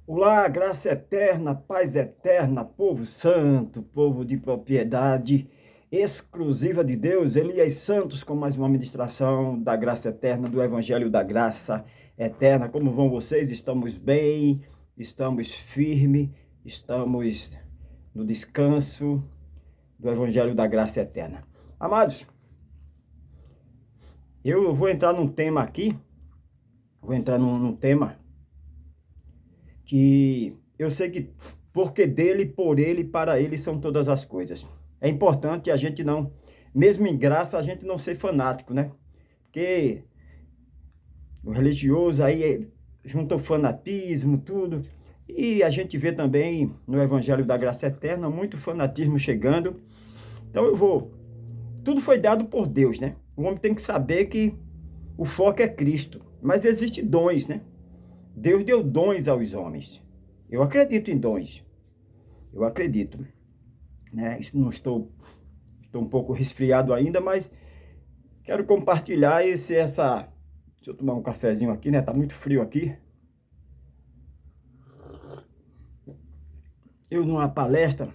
Olá, graça eterna, paz eterna, povo santo, povo de propriedade exclusiva de Deus, Elias Santos, com mais uma ministração da graça eterna, do Evangelho da Graça Eterna. Como vão vocês? Estamos bem, estamos firmes, estamos no descanso do Evangelho da Graça Eterna. Amados, eu vou entrar num tema aqui, vou entrar num tema que eu sei que porque dele, por ele, para ele são todas as coisas. É importante a gente não, mesmo em graça, a gente não ser fanático, né? Porque o religioso aí junta o fanatismo, tudo. E a gente vê também no Evangelho da Graça Eterna muito fanatismo chegando. Então tudo foi dado por Deus, né? O homem tem que saber que o foco é Cristo. Mas existem dons, né? Deus deu dons aos homens. Eu acredito em dons. Eu acredito, né? Não estou um pouco resfriado ainda, mas quero compartilhar essa. Deixa eu tomar um cafezinho aqui, né? Tá muito frio aqui. Eu numa palestra,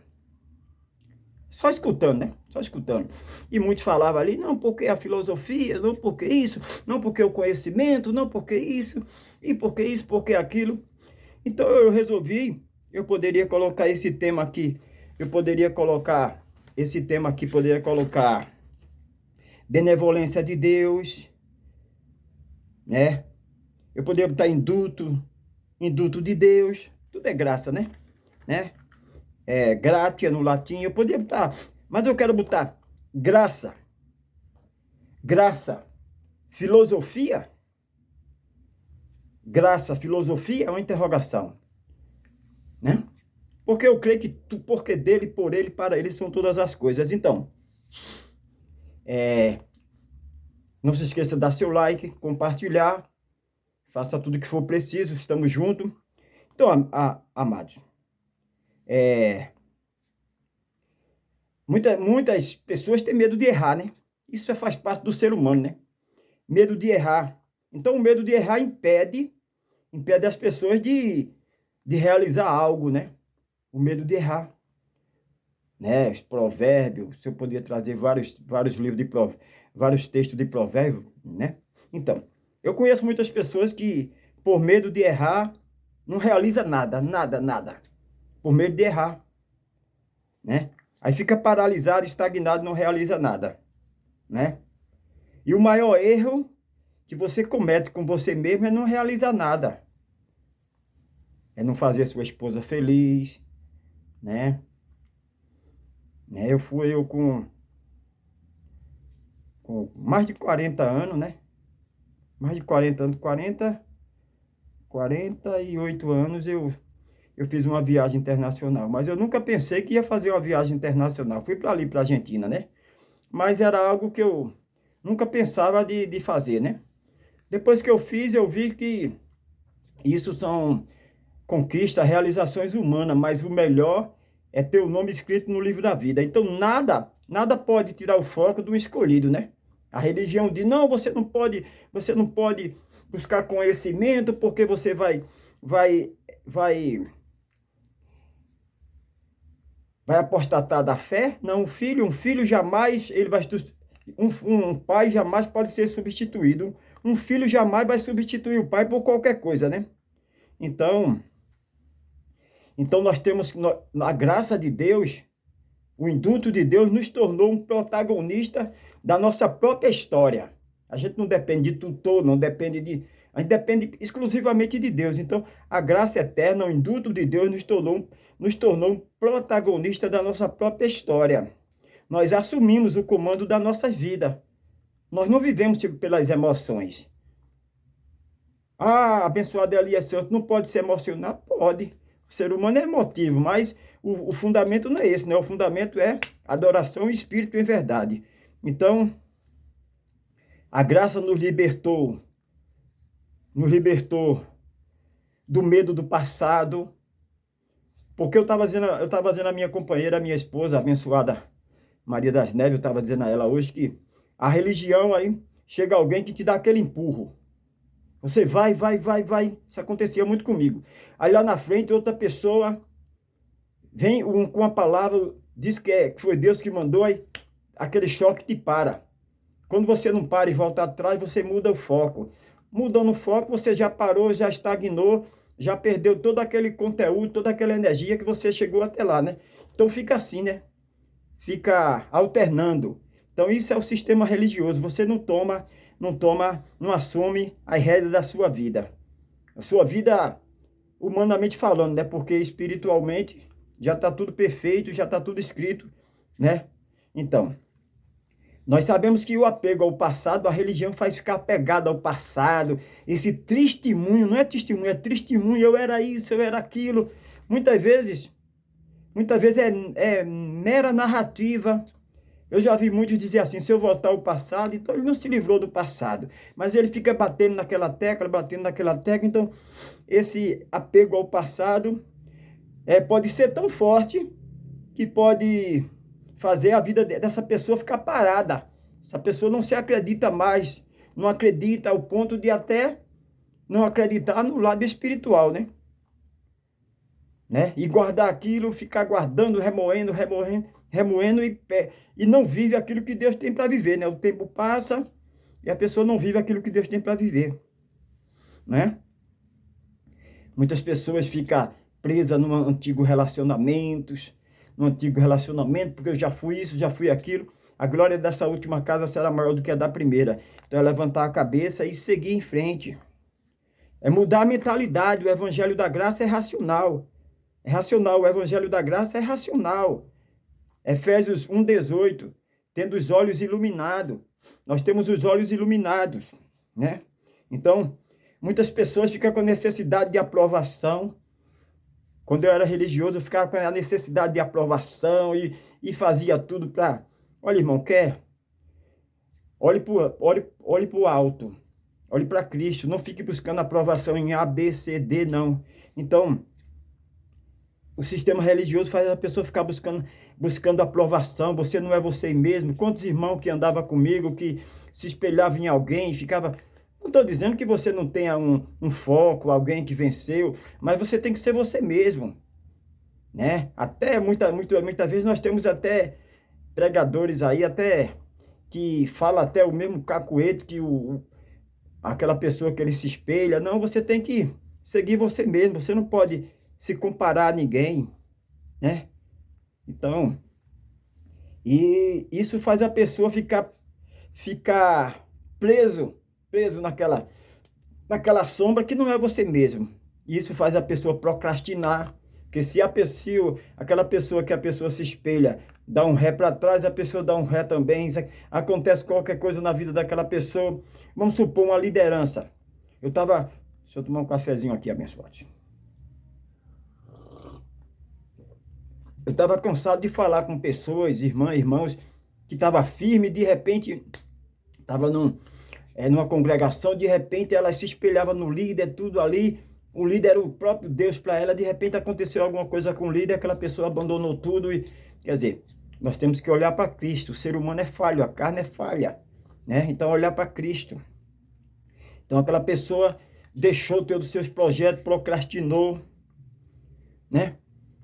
só escutando, né? Só escutando. E muitos falavam ali, não porque a filosofia, não porque isso, não porque o conhecimento, não porque isso, e porque isso, porque aquilo. Então eu resolvi, eu poderia colocar esse tema aqui, poderia colocar benevolência de Deus, né? Eu poderia botar induto de Deus, tudo é graça, né? É gratia no latim, eu poderia botar, mas eu quero botar graça, graça, filosofia, graça, filosofia é uma interrogação, né? Porque eu creio que porque dele, por ele, para ele são todas as coisas. Então, não se esqueça de dar seu like, compartilhar, faça tudo o que for preciso, estamos juntos. Então, amados, muitas pessoas têm medo de errar, né? Isso faz parte do ser humano, né? Medo de errar. Então, o medo de errar impede as pessoas de realizar algo, né? O medo de errar, né? Os provérbios, se eu podia trazer vários livros de provérbios, vários textos de provérbios, né? Então, eu conheço muitas pessoas que, por medo de errar, não realiza nada, por medo de errar, né? Aí fica paralisado, estagnado, não realiza nada, né? E o maior erro que você comete com você mesmo é não realizar nada. É não fazer sua esposa feliz, né? Eu com mais de 40 anos, né? Mais de 40 anos, 48 anos eu fiz uma viagem internacional. Mas eu nunca pensei que ia fazer uma viagem internacional. Fui para ali, para a Argentina, né? Mas era algo que eu nunca pensava de fazer, né? Depois que eu fiz, eu vi que isso são conquistas, realizações humanas, mas o melhor é ter o nome escrito no livro da vida. Então nada pode tirar o foco do escolhido, né? A religião diz: "Não, você não pode buscar conhecimento porque você vai vai vai apostatar da fé". Não, um filho jamais ele vai um pai jamais pode ser substituído. Um filho jamais vai substituir o pai por qualquer coisa, né? Então, nós temos a graça de Deus, o indulto de Deus nos tornou um protagonista da nossa própria história. A gente não depende de tutor, não depende a gente depende exclusivamente de Deus. Então, a graça eterna, o indulto de Deus nos tornou um protagonista da nossa própria história. Nós assumimos o comando da nossa vida. Nós não vivemos pelas emoções. Ah, abençoado Elias Santos, não pode se emocionar? Pode. O ser humano é emotivo, mas o fundamento não é esse, né? O fundamento é adoração e espírito em verdade. Então, a graça nos libertou do medo do passado, porque eu tava dizendo à minha companheira, à minha esposa, a abençoada Maria das Neves, eu estava dizendo a ela hoje que a religião aí, chega alguém que te dá aquele empurro. Você vai. Isso acontecia muito comigo. Aí lá na frente, outra pessoa vem com a palavra, diz que foi Deus que mandou, aí aquele choque te para. Quando você não para e volta atrás, você muda o foco. Mudando o foco, você já parou, já estagnou, já perdeu todo aquele conteúdo, toda aquela energia que você chegou até lá, né? Então fica assim, né? Fica alternando. Então isso é o sistema religioso. Você não assume a rédea da sua vida. A sua vida, humanamente falando, né? Porque espiritualmente já está tudo perfeito, já está tudo escrito, né? Então, nós sabemos que o apego ao passado, a religião faz ficar apegado ao passado. Esse testemunho, não é testemunho, é testemunho. Eu era isso, eu era aquilo. Muitas vezes é mera narrativa. Eu já vi muitos dizer assim, se eu voltar ao passado, então ele não se livrou do passado. Mas ele fica batendo naquela tecla. Então, esse apego ao passado pode ser tão forte que pode fazer a vida dessa pessoa ficar parada. Essa pessoa não se acredita mais, não acredita ao ponto de até não acreditar no lado espiritual, né? E guardar aquilo, ficar guardando, remoendo e não vive aquilo que Deus tem para viver, né? O tempo passa e a pessoa não vive aquilo que Deus tem para viver, né? Muitas pessoas ficam presas num antigo relacionamento, porque eu já fui isso, já fui aquilo. A glória dessa última casa será maior do que a da primeira. Então é levantar a cabeça e seguir em frente. É mudar a mentalidade. O evangelho da graça é racional. É racional. O evangelho da graça é racional. Efésios 1:18. Tendo os olhos iluminados. Nós temos os olhos iluminados, né? Então, muitas pessoas ficam com necessidade de aprovação. Quando eu era religioso, eu ficava com a necessidade de aprovação e fazia tudo para... Olha, irmão, olhe para o alto. Olhe para Cristo. Não fique buscando aprovação em A, B, C, D, não. Então, o sistema religioso faz a pessoa ficar buscando aprovação. Você não é você mesmo. Quantos irmãos que andavam comigo, que se espelhavam em alguém, ficava... Não estou dizendo que você não tenha um foco, alguém que venceu, mas você tem que ser você mesmo, né? Até muitas vezes nós temos até pregadores aí, até que fala até o mesmo cacuete que aquela pessoa que ele se espelha. Não, você tem que seguir você mesmo, você não pode se comparar a ninguém, né? Então, e isso faz a pessoa ficar preso naquela sombra que não é você mesmo. Isso faz a pessoa procrastinar, porque se aquela pessoa que a pessoa se espelha dá um ré para trás, a pessoa dá um ré também. Acontece qualquer coisa na vida daquela pessoa. Vamos supor uma liderança. Deixa eu tomar um cafezinho aqui, abençoado. Eu estava cansado de falar com pessoas, irmãos, que estavam firmes, de repente estava numa congregação, de repente ela se espelhava no líder, tudo ali, o líder era o próprio Deus para ela, de repente aconteceu alguma coisa com o líder, aquela pessoa abandonou tudo, quer dizer, nós temos que olhar para Cristo. O ser humano é falho, a carne é falha, né? Então olhar para Cristo. Então aquela pessoa deixou todos os seus projetos, procrastinou, né?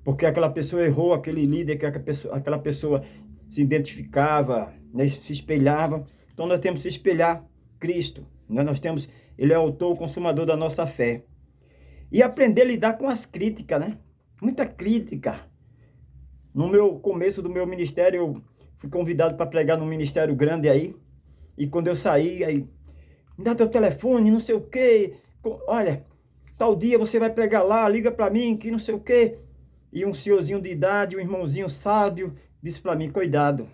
Porque aquela pessoa errou, aquele líder, que aquela pessoa se identificava, né? Se espelhava. Então nós temos que se espelhar Cristo, né? Ele é o autor, o consumador da nossa fé. E aprender a lidar com as críticas, né? Muita crítica. No começo do meu ministério, eu fui convidado para pregar num ministério grande aí. E quando eu saí, aí, me dá teu telefone, não sei o quê. Olha, tal dia você vai pregar lá, liga para mim, que não sei o quê. E um senhorzinho de idade, um irmãozinho sábio, disse para mim, cuidado.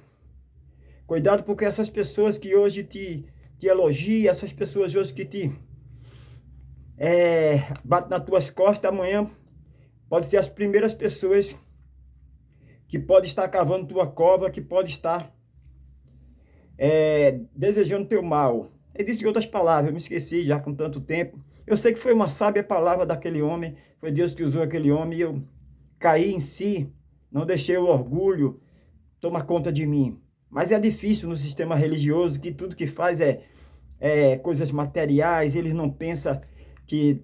Cuidado, porque essas pessoas que hoje te elogiam, essas pessoas hoje que batem nas tuas costas, amanhã pode ser as primeiras pessoas que pode estar cavando tua cova, que pode estar desejando teu mal. Ele disse em outras palavras, eu me esqueci já com tanto tempo. Eu sei que foi uma sábia palavra daquele homem, foi Deus que usou aquele homem, e eu caí em si, não deixei o orgulho tomar conta de mim. Mas é difícil no sistema religioso, que tudo que faz é coisas materiais, eles não pensam que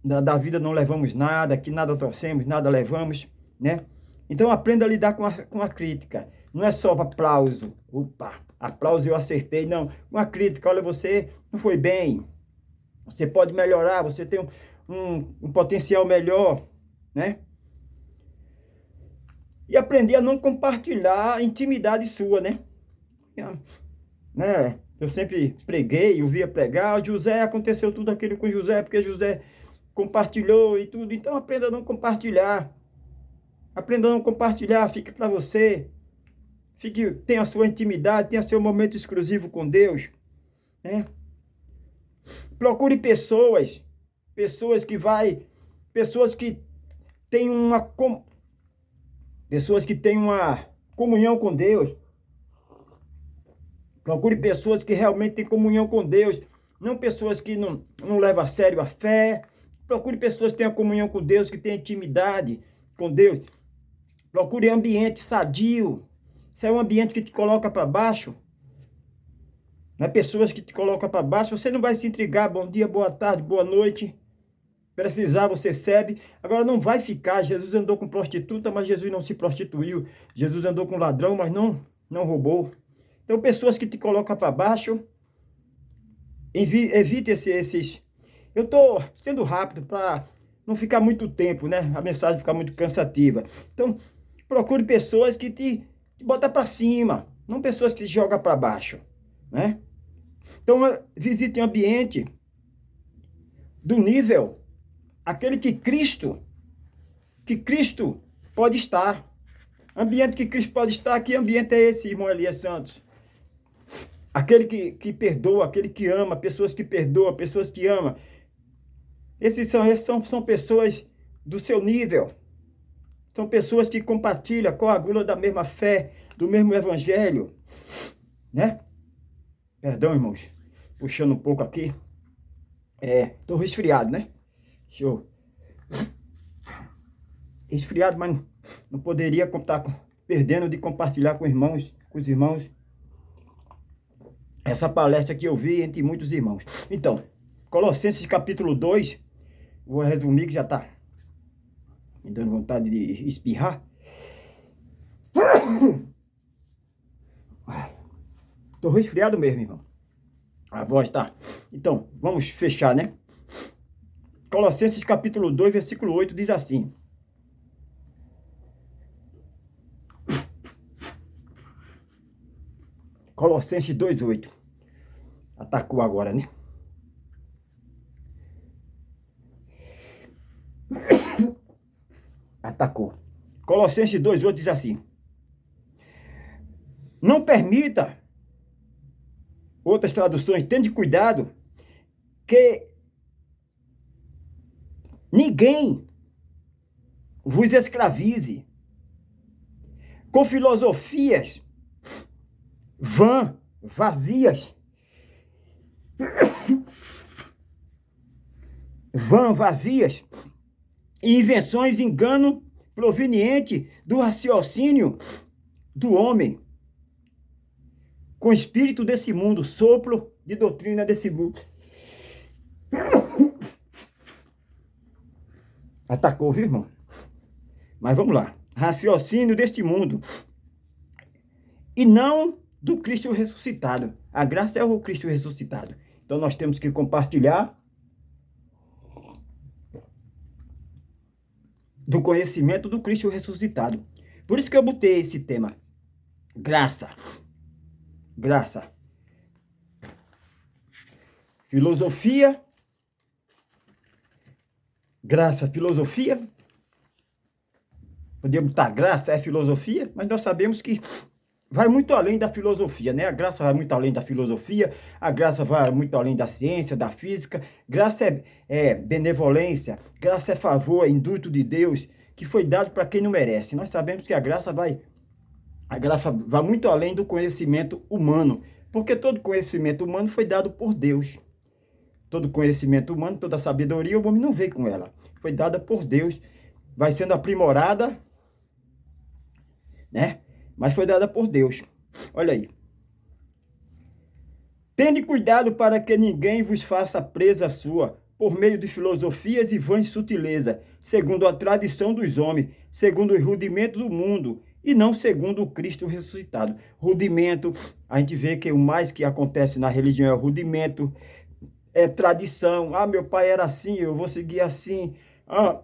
da vida não levamos nada, que nada torcemos, nada levamos, né? Então aprenda a lidar com a crítica. Não é só aplauso. Opa, aplauso eu acertei. Não, uma crítica, olha, você não foi bem. Você pode melhorar, você tem um potencial melhor, né? E aprender a não compartilhar a intimidade sua, né? Eu sempre preguei, eu via pregar, José, aconteceu tudo aquilo com José, porque José compartilhou e tudo. Então aprenda a não compartilhar. Aprenda a não compartilhar, fique para você. Tenha a sua intimidade, tenha seu momento exclusivo com Deus, né? Procure pessoas que têm uma comunhão com Deus. Procure pessoas que realmente têm comunhão com Deus, não pessoas que não levam a sério a fé. Procure pessoas que tenham comunhão com Deus, que tenham intimidade com Deus. Procure ambiente sadio. Se é um ambiente que te coloca para baixo, né? Pessoas que te colocam para baixo, você não vai se intrigar. Bom dia, boa tarde, boa noite. Precisar, você serve. Agora não vai ficar. Jesus andou com prostituta, mas Jesus não se prostituiu. Jesus andou com ladrão, mas não roubou. Então, pessoas que te colocam para baixo, evite esses. Eu estou sendo rápido para não ficar muito tempo, né? A mensagem ficar muito cansativa. Então, procure pessoas que te botam para cima, não pessoas que te jogam para baixo, né? Então, visite um ambiente do nível, aquele que Cristo pode estar. Ambiente que Cristo pode estar, que ambiente é esse, irmão Elias Santos? Aquele que perdoa, aquele que ama, pessoas que perdoam, pessoas que amam. Esses são pessoas do seu nível. São pessoas que compartilham, coagulam da mesma fé, do mesmo evangelho, né? Perdão, irmãos, puxando um pouco aqui. Tô resfriado, né? Show. Resfriado, mas não poderia estar perdendo de compartilhar com os irmãos, essa palestra que eu vi entre muitos irmãos. Então, Colossenses capítulo 2, vou resumir que já está me dando vontade de espirrar. Tô resfriado mesmo, irmão. A voz tá. Então, vamos fechar, né? Colossenses capítulo 2, versículo 8 diz assim: Colossenses 2:8. Atacou agora, né? Atacou. Colossenses 2:8 diz assim: não permita, outras traduções, tende cuidado que ninguém vos escravize com filosofias vazias e invenções, engano proveniente do raciocínio do homem, com espírito desse mundo, sopro de doutrina desse mundo. Atacou, viu, irmão? Mas vamos lá. Raciocínio deste mundo e não do Cristo ressuscitado. A graça é o Cristo ressuscitado. Então nós temos que compartilhar do conhecimento do Cristo ressuscitado. Por isso que eu botei esse tema. Graça. Graça. Filosofia. Graça, filosofia. Podemos botar graça, é filosofia, mas nós sabemos que vai muito além da filosofia, né? A graça vai muito além da filosofia, a graça vai muito além da ciência, da física. Graça é benevolência, graça é favor, é indulto de Deus, que foi dado para quem não merece. Nós sabemos que a graça vai muito além do conhecimento humano, porque todo conhecimento humano foi dado por Deus. Todo conhecimento humano, toda sabedoria, o homem não veio com ela. Foi dada por Deus, vai sendo aprimorada, né? Mas foi dada por Deus. Olha aí. Tende cuidado para que ninguém vos faça presa sua, por meio de filosofias e vãs sutileza, segundo a tradição dos homens, segundo os rudimentos do mundo, e não segundo o Cristo ressuscitado. Rudimento, a gente vê que o mais que acontece na religião é o rudimento, é tradição. Ah, meu pai era assim, eu vou seguir assim. Ah,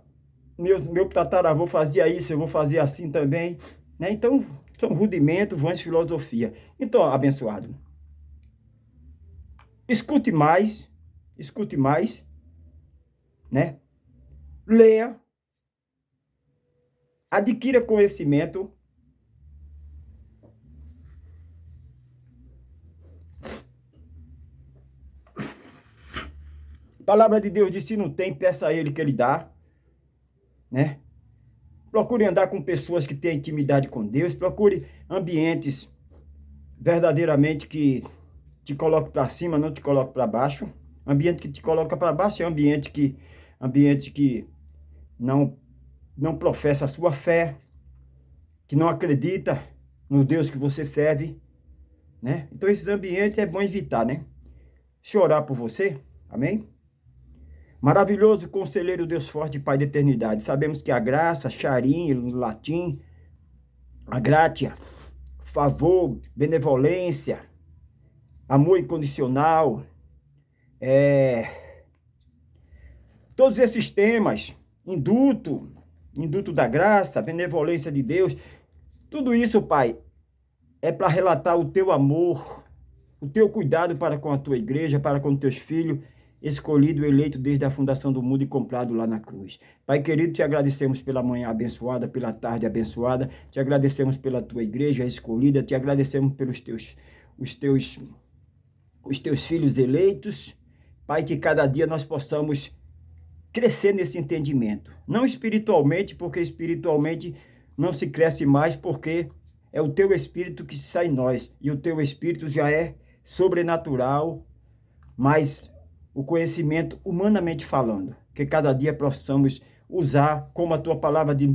meu tataravô fazia isso, eu vou fazer assim também. Né? Então, são rudimentos, vãs filosofia. Então, abençoado, escute mais, né? Leia, adquira conhecimento. A palavra de Deus diz: se não tem, peça a ele que ele dá, né? Procure andar com pessoas que têm intimidade com Deus, procure ambientes verdadeiramente que te coloquem para cima, não te coloquem para baixo. Ambiente que te coloca para baixo é ambiente que não não professa a sua fé, que não acredita no Deus que você serve, né? Então esses ambientes é bom evitar, né? Deixa eu orar por você, amém? Maravilhoso conselheiro Deus forte, Pai da eternidade. Sabemos que a graça, charim, no latim, a gratia, favor, benevolência, amor incondicional, todos esses temas, induto da graça, benevolência de Deus, tudo isso, Pai, é para relatar o teu amor, o teu cuidado para com a tua igreja, para com os teus filhos, escolhido, eleito desde a fundação do mundo e comprado lá na cruz. Pai querido, te agradecemos pela manhã abençoada, pela tarde abençoada, te agradecemos pela tua igreja escolhida, te agradecemos pelos os teus filhos eleitos. Pai, que cada dia nós possamos crescer nesse entendimento. Não espiritualmente, porque espiritualmente não se cresce mais, porque é o teu espírito que sai em nós, e o teu espírito já é sobrenatural, mas o conhecimento humanamente falando, que cada dia possamos usar, como a tua palavra diz,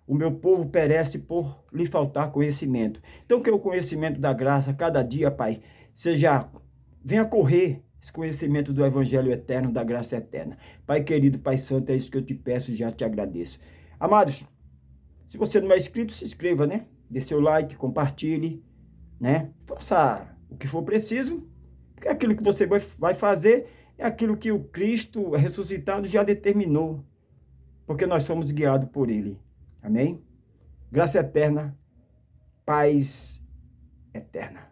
o meu povo perece por lhe faltar conhecimento. Então que o conhecimento da graça, cada dia, Pai, venha correr esse conhecimento do evangelho eterno, da graça eterna. Pai querido, Pai santo, é isso que eu te peço e já te agradeço. Amados, se você não é inscrito, se inscreva, né? Dê seu like, compartilhe, né? Faça o que for preciso, porque aquilo que você vai fazer é aquilo que o Cristo ressuscitado já determinou, porque nós somos guiados por Ele. Amém? Graça eterna, paz eterna.